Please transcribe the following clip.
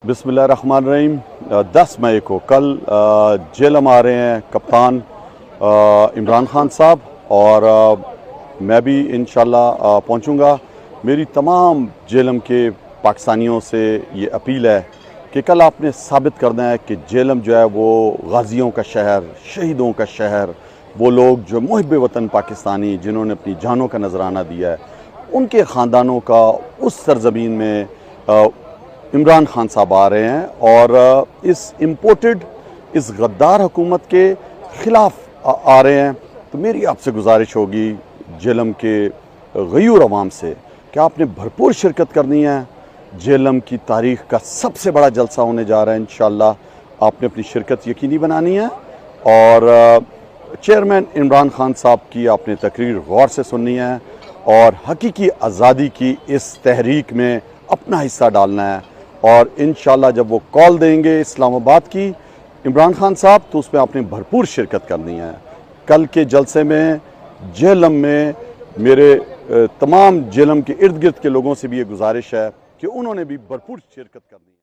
बिस्मिल्लाहिर्रहमानिर्रहीम। 10 मई को कल जेलम आ रहे हैं कप्तान इमरान खान साहब और मैं भी इंशाल्लाह पहुंचूंगा। मेरी तमाम जेलम के पाकिस्तानियों से ये अपील है कि कल आपने साबित करना है कि जेलम जो है वो गाजियों का शहर, शहीदों का शहर, वो लोग जो मुहिब वतन पाकिस्तानी जिन्होंने अपनी जानों का नजराना दिया है, उनके ख़ानदानों का उस सरजमीन में इमरान खान साहब आ रहे हैं और इस इम्पोर्टेड, इस गद्दार हुकूमत के ख़िलाफ़ आ रहे हैं। तो मेरी आपसे गुजारिश होगी जेलम के गयूर अवाम से कि आपने भरपूर शिरकत करनी है। जेलम की तारीख़ का सबसे बड़ा जलसा होने जा रहा है इंशाअल्लाह। आपने अपनी शिरकत यकीनी बनानी है और चेयरमैन इमरान खान साहब की आपने तकरीर गौर से सुननी है और हकीकी आज़ादी की इस तहरीक में अपना हिस्सा डालना है। और इंशाअल्लाह जब वो कॉल देंगे इस्लामाबाद की इमरान खान साहब, तो उसमें आपने भरपूर शिरकत करनी है। कल के जलसे में जेलम में मेरे तमाम जेलम के इर्द गिर्द के लोगों से भी ये गुजारिश है कि उन्होंने भी भरपूर शिरकत करनी है।